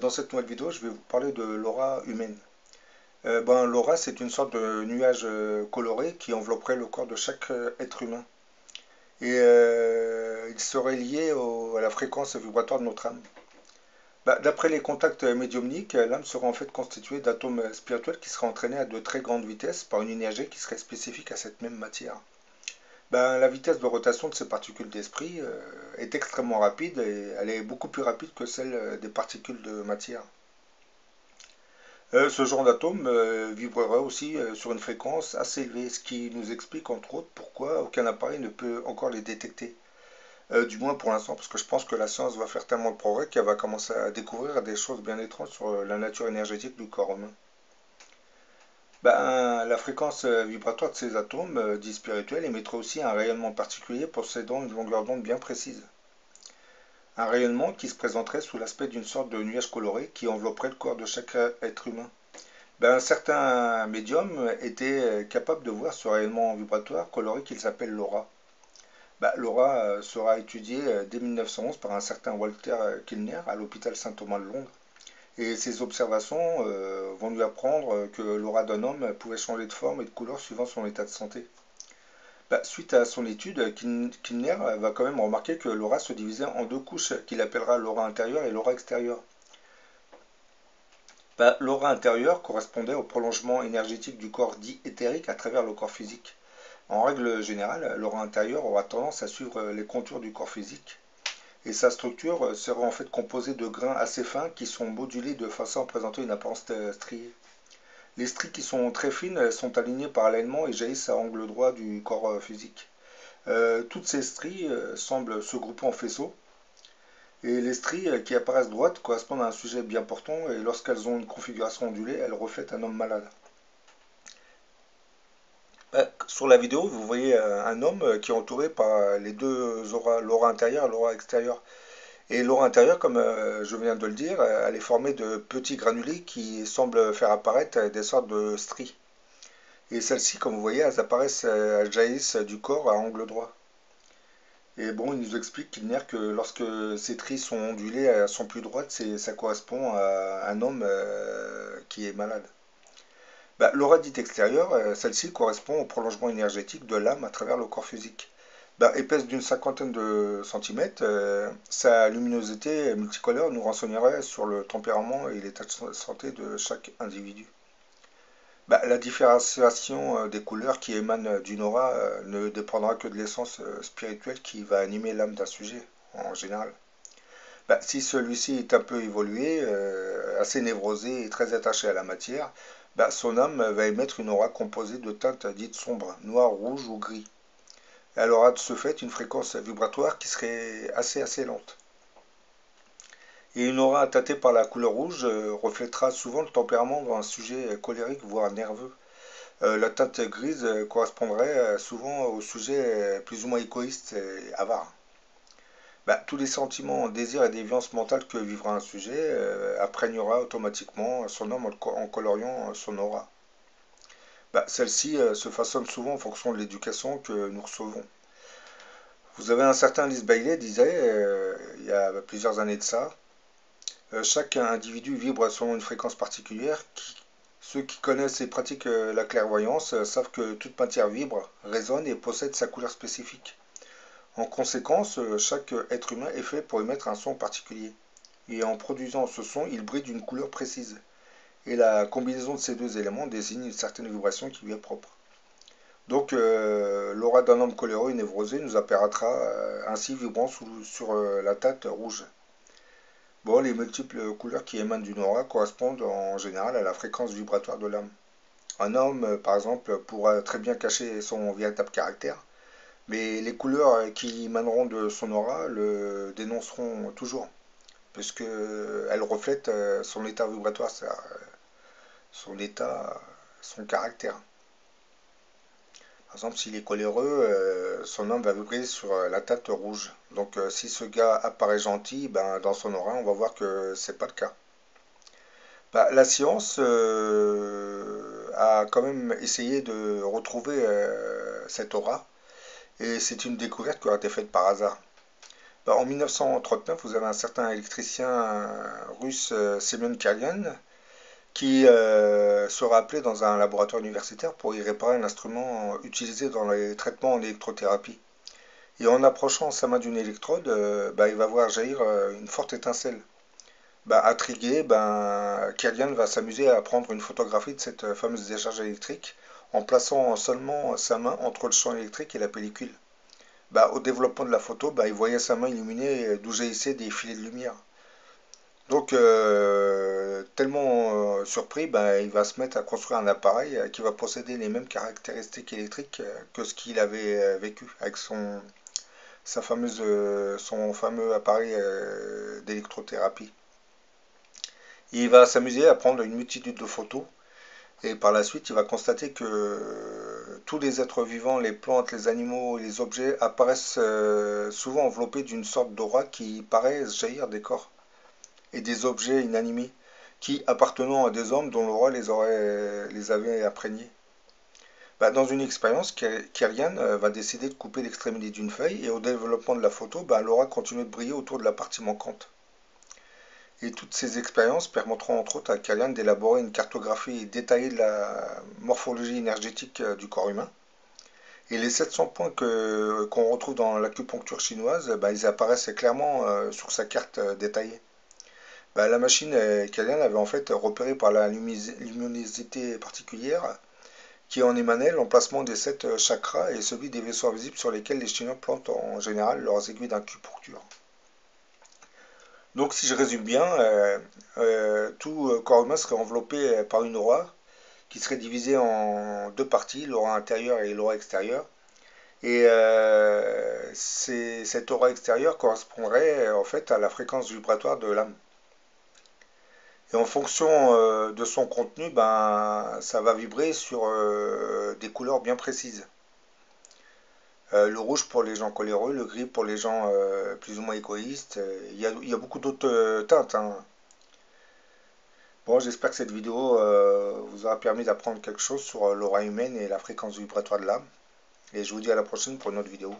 Dans cette nouvelle vidéo, je vais vous parler de l'aura humaine. L'aura, c'est une sorte de nuage coloré qui envelopperait le corps de chaque être humain. Il serait lié à la fréquence vibratoire de notre âme. D'après les contacts médiumniques, l'âme serait en fait constituée d'atomes spirituels qui seraient entraînés à de très grandes vitesses par une énergie qui serait spécifique à cette même matière. La vitesse de rotation de ces particules d'esprit est extrêmement rapide et elle est beaucoup plus rapide que celle des particules de matière. Ce genre d'atome vibrerait aussi sur une fréquence assez élevée, ce qui nous explique entre autres pourquoi aucun appareil ne peut encore les détecter. Du moins pour l'instant, parce que je pense que la science va faire tellement de progrès qu'elle va commencer à découvrir des choses bien étranges sur la nature énergétique du corps humain. La fréquence vibratoire de ces atomes, dits spirituels, émettrait aussi un rayonnement particulier possédant une longueur d'onde bien précise. Un rayonnement qui se présenterait sous l'aspect d'une sorte de nuage coloré qui envelopperait le corps de chaque être humain. Certains médiums étaient capables de voir ce rayonnement vibratoire coloré qu'ils appellent l'aura. L'aura sera étudiée dès 1911 par un certain Walter Kilner à l'hôpital Saint-Thomas de Londres. Et ses observations vont lui apprendre que l'aura d'un homme pouvait changer de forme et de couleur suivant son état de santé. Suite à son étude, Kilner va quand même remarquer que l'aura se divisait en deux couches qu'il appellera l'aura intérieure et l'aura extérieure. L'aura intérieure correspondait au prolongement énergétique du corps dit éthérique à travers le corps physique. En règle générale, l'aura intérieure aura tendance à suivre les contours du corps physique et sa structure sera en fait composée de grains assez fins qui sont modulés de façon à présenter une apparence striée. Les stries qui sont très fines sont alignées parallèlement et jaillissent à angle droit du corps physique. Toutes ces stries semblent se grouper en faisceaux et les stries qui apparaissent droites correspondent à un sujet bien portant et lorsqu'elles ont une configuration ondulée, elles reflètent un homme malade. Sur la vidéo, vous voyez un homme qui est entouré par les deux auras, l'aura intérieure et l'aura extérieure. Et l'aura intérieure, comme je viens de le dire, elle est formée de petits granulés qui semblent faire apparaître des sortes de stries. Et celles-ci, comme vous voyez, elles apparaissent, elles jaillissent du corps à angle droit. Et bon, il nous explique qu'il n'est que lorsque ces stries sont ondulées, elles sont plus droites, ça correspond à un homme qui est malade. L'aura dite extérieure, celle-ci correspond au prolongement énergétique de l'âme à travers le corps physique. Épaisse d'une cinquantaine de centimètres, sa luminosité multicolore nous renseignerait sur le tempérament et l'état de santé de chaque individu. La différenciation des couleurs qui émanent d'une aura ne dépendra que de l'essence spirituelle qui va animer l'âme d'un sujet, en général. Si celui-ci est un peu évolué, assez névrosé et très attaché à la matière, son âme va émettre une aura composée de teintes dites sombres, noir, rouge ou gris. Elle aura de ce fait une fréquence vibratoire qui serait assez lente. Et une aura teintée par la couleur rouge reflètera souvent le tempérament d'un sujet colérique, voire nerveux. La teinte grise correspondrait souvent au sujet plus ou moins égoïste et avare. Tous les sentiments, désirs et déviances mentales que vivra un sujet imprégnera automatiquement son âme en coloriant son aura. Celle-ci se façonne souvent en fonction de l'éducation que nous recevons. Vous avez un certain Alice Bailey disait, il y a plusieurs années de ça, chaque individu vibre selon une fréquence particulière. Ceux qui connaissent et pratiquent la clairvoyance savent que toute matière vibre, résonne et possède sa couleur spécifique. En conséquence, chaque être humain est fait pour émettre un son particulier. Et en produisant ce son, il brille d'une couleur précise. Et la combinaison de ces deux éléments désigne une certaine vibration qui lui est propre. Donc, l'aura d'un homme coléreux et névrosé nous apparaîtra ainsi vibrant sur la teinte rouge. Bon, les multiples couleurs qui émanent d'une aura correspondent en général à la fréquence vibratoire de l'âme. Un homme, par exemple, pourra très bien cacher son véritable caractère, mais les couleurs qui émaneront de son aura le dénonceront toujours, puisqu'elles reflètent son état vibratoire, son état, son caractère. Par exemple, s'il est coléreux, son âme va vibrer sur la teinte rouge. Donc, si ce gars apparaît gentil, dans son aura, on va voir que c'est pas le cas. La science a quand même essayé de retrouver cette aura, et c'est une découverte qui a été faite par hasard. Bah, en 1939, vous avez un certain électricien russe, Semyon Kirlian, qui sera appelé dans un laboratoire universitaire pour y réparer un instrument utilisé dans les traitements en électrothérapie. Et en approchant sa main d'une électrode, bah, il va voir jaillir une forte étincelle. Bah, intrigué, ben, Kirlian va s'amuser à prendre une photographie de cette fameuse décharge électrique en plaçant seulement sa main entre le champ électrique et la pellicule. Bah, au développement de la photo, bah, il voyait sa main illuminée d'où jaillissaient des filets de lumière. Donc, tellement surpris, bah, il va se mettre à construire un appareil qui va posséder les mêmes caractéristiques électriques que ce qu'il avait vécu avec son fameux appareil d'électrothérapie. Il va s'amuser à prendre une multitude de photos et par la suite, il va constater que tous les êtres vivants, les plantes, les animaux et les objets apparaissent souvent enveloppés d'une sorte d'aura qui paraît jaillir des corps et des objets inanimés qui appartenant à des hommes dont l'aura les avait imprégnés. Bah, dans une expérience, Kerian va décider de couper l'extrémité d'une feuille et au développement de la photo, bah, l'aura continue de briller autour de la partie manquante. Et toutes ces expériences permettront entre autres à Kerian d'élaborer une cartographie détaillée de la morphologie énergétique du corps humain. Et les 700 points qu'on retrouve dans l'acupuncture chinoise, bah, ils apparaissent clairement sur sa carte détaillée. Bah, la machine Kalian avait en fait repéré par la luminosité particulière qui en émanait l'emplacement des 7 chakras et celui des vaisseaux invisibles sur lesquels les Chinois plantent en général leurs aiguilles d'acupuncture. Donc si je résume bien, tout corps humain serait enveloppé par une aura qui serait divisée en deux parties, l'aura intérieure et l'aura extérieure. Et cette aura extérieure correspondrait en fait à la fréquence vibratoire de l'âme. Et en fonction de son contenu, ben, ça va vibrer sur des couleurs bien précises. Le rouge pour les gens coléreux, le gris pour les gens plus ou moins égoïstes. Il y a beaucoup d'autres teintes, hein. Bon, j'espère que cette vidéo vous aura permis d'apprendre quelque chose sur l'aura humaine et la fréquence vibratoire de l'âme. Et je vous dis à la prochaine pour une autre vidéo.